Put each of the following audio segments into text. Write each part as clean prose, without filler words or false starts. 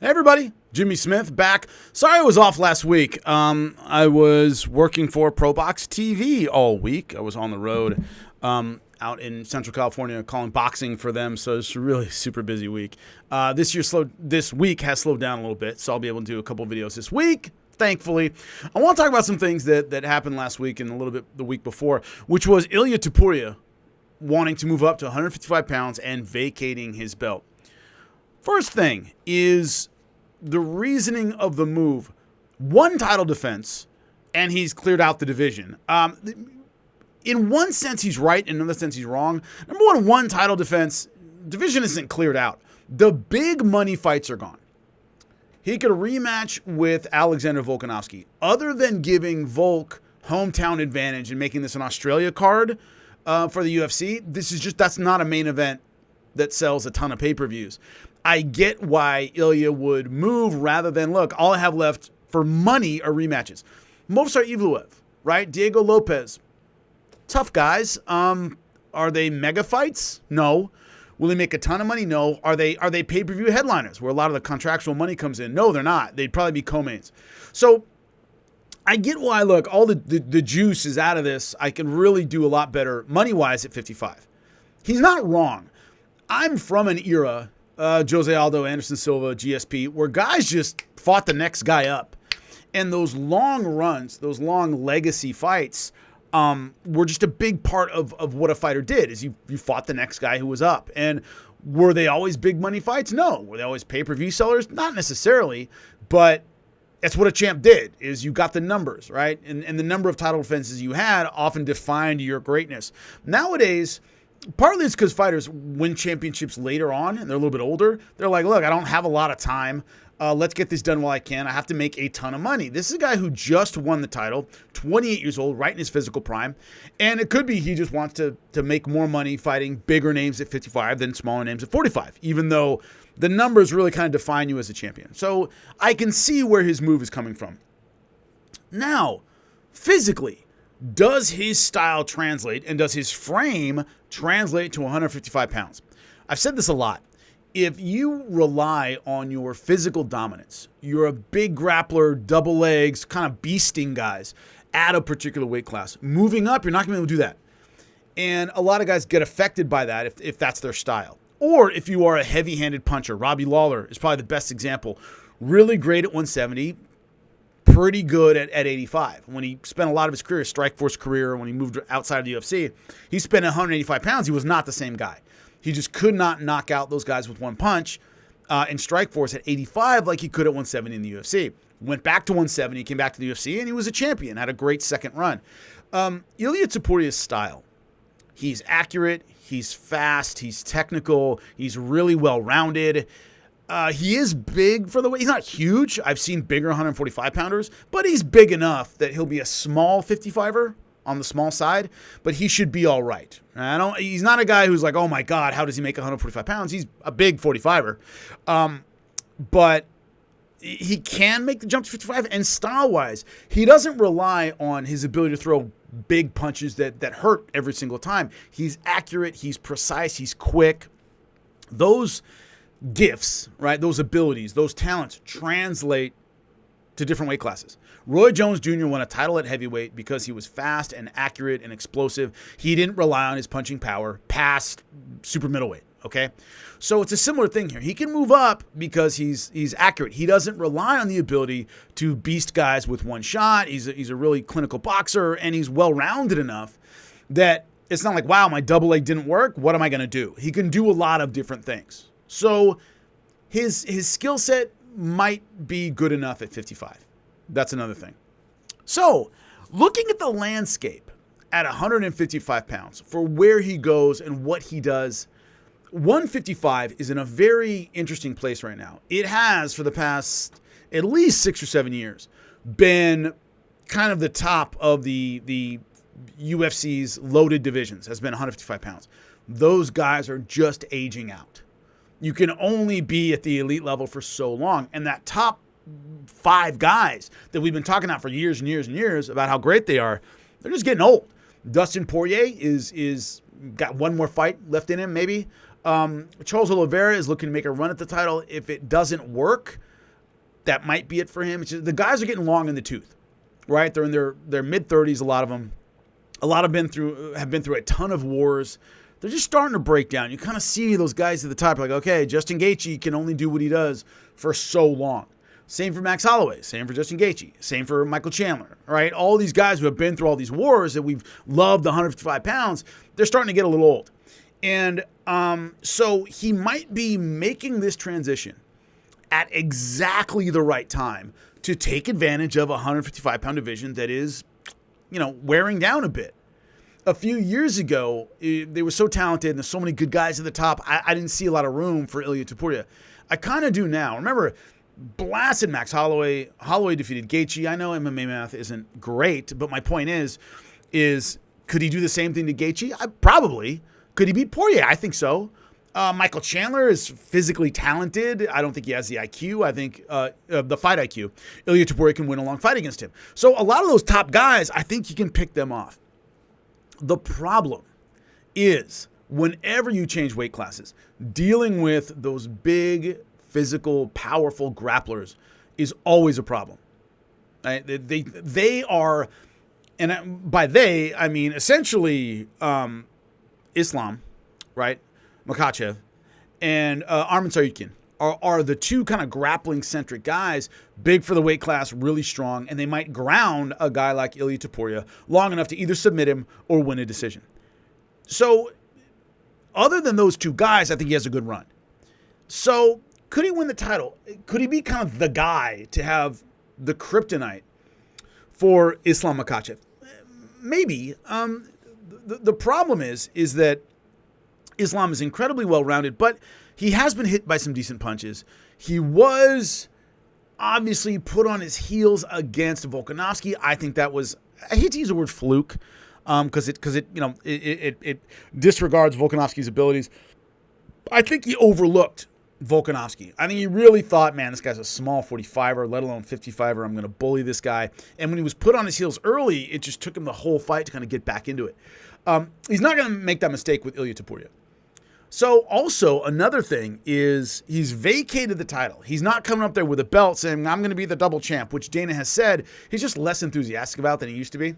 Hey everybody, Jimmy Smith back. Sorry I was off last week. I was working for ProBox TV all week. I was on the road out in Central California calling boxing for them, so it's a really super busy week. This week has slowed down a little bit, so I'll be able to do a couple videos this week, thankfully. I want to talk about some things that happened last week and a little bit the week before, which was Ilia Topuria wanting to move up to 155 pounds and vacating his belt. First thing is the reasoning of the move. One title defense, and he's cleared out the division. In one sense, he's right. In another sense, he's wrong. Number one title defense, division isn't cleared out. The big money fights are gone. He could rematch with Alexander Volkanovski. Other than giving Volk hometown advantage and making this an Australia card for the UFC, that's not a main event that sells a ton of pay-per-views. I get why Ilia would move rather than, look, all I have left for money are rematches. Movsar Evloev, right? Diego Lopez. Tough guys. Are they mega fights? No. Will he make a ton of money? No. Are they pay-per-view headliners where a lot of the contractual money comes in? No, they're not. They'd probably be co-mains. So I get why, look, all the juice is out of this. I can really do a lot better money-wise at 55. He's not wrong. I'm from an era, Jose Aldo, Anderson Silva, GSP, where guys just fought the next guy up. And those long runs, those long legacy fights were just a big part of what a fighter did, is you fought the next guy who was up. And were they always big money fights? No. Were they always pay-per-view sellers? Not necessarily, but that's what a champ did, is you got the numbers, right? And the number of title defenses you had often defined your greatness. Nowadays, partly it's because fighters win championships later on and they're a little bit older. They're like, look, I don't have a lot of time. Let's get this done while I can. I have to make a ton of money. This is a guy who just won the title, 28 years old, right in his physical prime. And it could be he just wants to make more money fighting bigger names at 55 than smaller names at 45, even though the numbers really kind of define you as a champion. So I can see where his move is coming from. Now, physically, does his style translate, and does his frame translate to 155 pounds? I've said this a lot. If you rely on your physical dominance, you're a big grappler, double legs, kind of beasting guys at a particular weight class. Moving up, you're not going to be able to do that. And a lot of guys get affected by that if that's their style. Or if you are a heavy-handed puncher. Robbie Lawler is probably the best example. Really great at 170. Pretty good at 85. When he spent a lot of his career, Strikeforce career, when he moved outside of the UFC, he spent 185 pounds. He was not the same guy. He just could not knock out those guys with one punch in Strikeforce at 85 like he could at 170 in the UFC. Went back to 170, came back to the UFC, and he was a champion, had a great second run. Ilia Topuria's style. He's accurate, he's fast, he's technical, he's really well-rounded. He is big for the weight. He's not huge. I've seen bigger 145-pounders, but he's big enough that he'll be a small 55er on the small side, but he should be all right. He's not a guy who's like, oh my God, how does he make 145 pounds? He's a big 45er. But he can make the jump to 55, and style-wise, he doesn't rely on his ability to throw big punches that hurt every single time. He's accurate, he's precise, he's quick. Those gifts, right, those abilities, those talents translate to different weight classes. Roy Jones Jr. won a title at heavyweight because he was fast and accurate and explosive. He didn't rely on his punching power past super middleweight, okay? So it's a similar thing here. He can move up because he's accurate. He doesn't rely on the ability to beast guys with one shot. He's a really clinical boxer, and he's well-rounded enough that it's not like, wow, my double leg didn't work. What am I going to do? He can do a lot of different things. So his skill set might be good enough at 55. That's another thing. So looking at the landscape at 155 pounds for where he goes and what he does, 155 is in a very interesting place right now. It has, for the past at least 6 or 7 years, been kind of the top of the UFC's loaded divisions, has been 155 pounds. Those guys are just aging out. You can only be at the elite level for so long. And that top 5 guys that we've been talking about for years and years and years about how great they are, they're just getting old. Dustin Poirier is got one more fight left in him, maybe. Charles Oliveira is looking to make a run at the title. If it doesn't work, that might be it for him. It's just, the guys are getting long in the tooth, right? They're in their mid-30s, a lot of them. A lot have been through a ton of wars. They're just starting to break down. You kind of see those guys at the top, like, okay, Justin Gaethje can only do what he does for so long. Same for Max Holloway. Same for Justin Gaethje. Same for Michael Chandler, right? All these guys who have been through all these wars that we've loved, the 155 pounds, they're starting to get a little old. And so he might be making this transition at exactly the right time to take advantage of a 155-pound division that is, wearing down a bit. A few years ago, they were so talented and there's so many good guys at the top, I didn't see a lot of room for Ilia Topuria. I kind of do now. Remember, blasted Max Holloway. Holloway defeated Gaethje. I know MMA math isn't great, but my point is could he do the same thing to Gaethje? Probably. Could he beat Poirier? I think so. Michael Chandler is physically talented. I don't think he has the IQ. I think the fight IQ. Ilia Topuria can win a long fight against him. So a lot of those top guys, I think you can pick them off. The problem is whenever you change weight classes, dealing with those big, physical, powerful grapplers is always a problem. Right? They are, and by they, I mean essentially Islam, right? Makhachev and Arman Tsarukyan are the two kind of grappling-centric guys, big for the weight class, really strong, and they might ground a guy like Ilia Topuria long enough to either submit him or win a decision. So, other than those two guys, I think he has a good run. So, could he win the title? Could he be kind of the guy to have the kryptonite for Islam Makhachev? Maybe. The problem is that Islam is incredibly well-rounded, but he has been hit by some decent punches. He was obviously put on his heels against Volkanovski. I think that was, I hate to use the word fluke, because it disregards Volkanovski's abilities. I think he overlooked Volkanovski. I think he really thought, man, this guy's a small 45er, let alone 55er. I'm going to bully this guy. And when he was put on his heels early, it just took him the whole fight to kind of get back into it. He's not going to make that mistake with Ilia Topuria. So also another thing is he's vacated the title. He's not coming up there with a belt saying, I'm going to be the double champ, which Dana has said he's just less enthusiastic about than he used to be.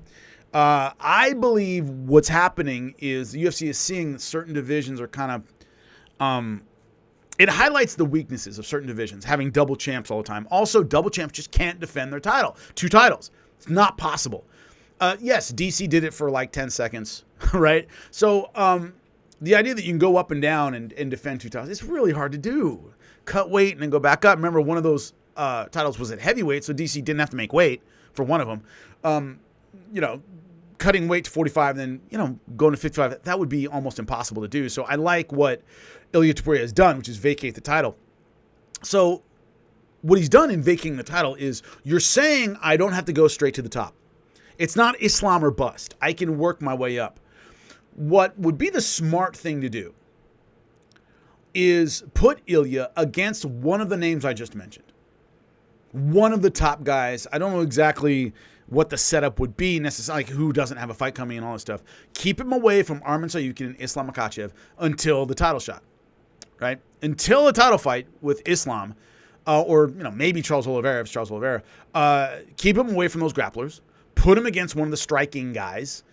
I believe what's happening is the UFC is seeing that certain divisions are kind of, it highlights the weaknesses of certain divisions, having double champs all the time. Also, double champs just can't defend their title. 2 titles. It's not possible. Yes, DC did it for like 10 seconds, right? So, the idea that you can go up and down and defend 2 titles, it's really hard to do. Cut weight and then go back up. Remember, one of those titles was at heavyweight, so DC didn't have to make weight for one of them. Cutting weight to 45 and then, going to 55, that would be almost impossible to do. So I like what Ilia Topuria has done, which is vacate the title. So what he's done in vacating the title is you're saying I don't have to go straight to the top. It's not Islam or bust. I can work my way up. What would be the smart thing to do is put Ilia against one of the names I just mentioned. One of the top guys. I don't know exactly what the setup would be necessarily, like who doesn't have a fight coming and all this stuff. Keep him away from Arman Tsarukyan and Islam Makhachev until the title shot, right? Until a title fight with Islam, or maybe Charles Oliveira, if it's Charles Oliveira. Keep him away from those grapplers. Put him against one of the striking guys.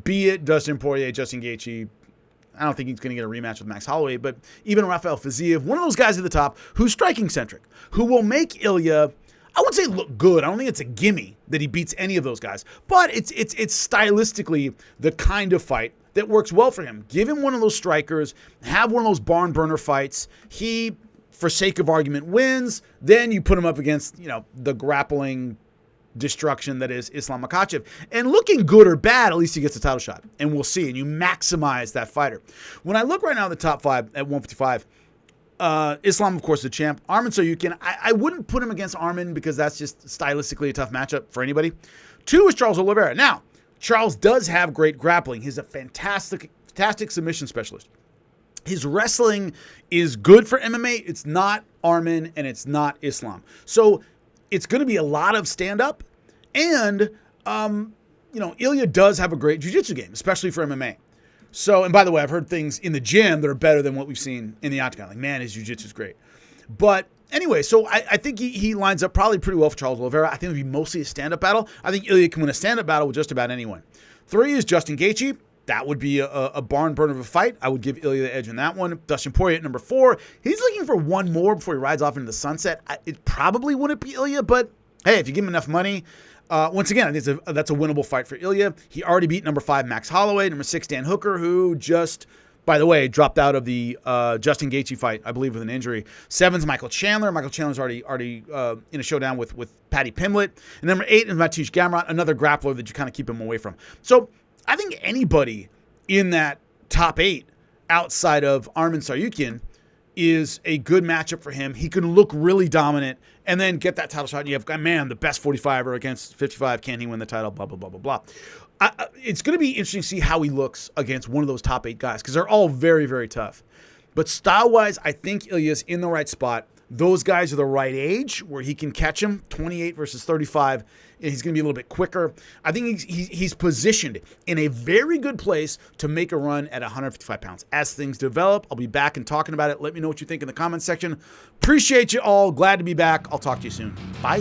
Be it Dustin Poirier, Justin Gaethje. I don't think he's going to get a rematch with Max Holloway, but even Rafael Fiziev, one of those guys at the top who's striking-centric, who will make Ilia, I wouldn't say look good. I don't think it's a gimme that he beats any of those guys, but it's stylistically the kind of fight that works well for him. Give him one of those strikers, have one of those barn burner fights. He, for sake of argument, wins. Then you put him up against, the grappling destruction that is Islam Makhachev. And looking good or bad, at least he gets a title shot. And we'll see. And you maximize that fighter. When I look right now at the top 5 at 155, Islam, of course, the champ. Arman Tsarukyan, I wouldn't put him against Arman because that's just stylistically a tough matchup for anybody. 2 is Charles Oliveira. Now, Charles does have great grappling. He's a fantastic submission specialist. His wrestling is good for MMA. It's not Arman and it's not Islam. So it's going to be a lot of stand-up. And, Ilia does have a great jiu-jitsu game, especially for MMA. So, and by the way, I've heard things in the gym that are better than what we've seen in the octagon. Like, man, his jiu-jitsu is great. But Anyway, so I think he lines up probably pretty well for Charles Oliveira. I think it'll be mostly a stand-up battle. I think Ilia can win a stand-up battle with just about anyone. 3 is Justin Gaethje. That would be a barn burner of a fight. I would give Ilia the edge in that one. Dustin Poirier at number 4. He's looking for one more before he rides off into the sunset. It probably wouldn't be Ilia, but hey, if you give him enough money, once again, I think that's a winnable fight for Ilia. He already beat number 5 Max Holloway, number 6 Dan Hooker, who just, by the way, dropped out of the Justin Gaethje fight, I believe, with an injury. 7's Michael Chandler. Michael Chandler's already in a showdown with Paddy Pimblett. And number 8 is Mateusz Gamrot, another grappler that you kind of keep him away from. So I think anybody in that top 8 outside of Arman Tsarukyan is a good matchup for him. He can look really dominant and then get that title shot. And you have, man, the best 45er against 55. Can he win the title? Blah, blah, blah, blah, blah. It's going to be interesting to see how he looks against one of those top 8 guys because they're all very, very tough. But style-wise, I think Ilia's in the right spot. Those guys are the right age where he can catch him, 28 versus 35. And he's going to be a little bit quicker. I think he's positioned in a very good place to make a run at 155 pounds. As things develop, I'll be back and talking about it. Let me know what you think in the comments section. Appreciate you all. Glad to be back. I'll talk to you soon. Bye.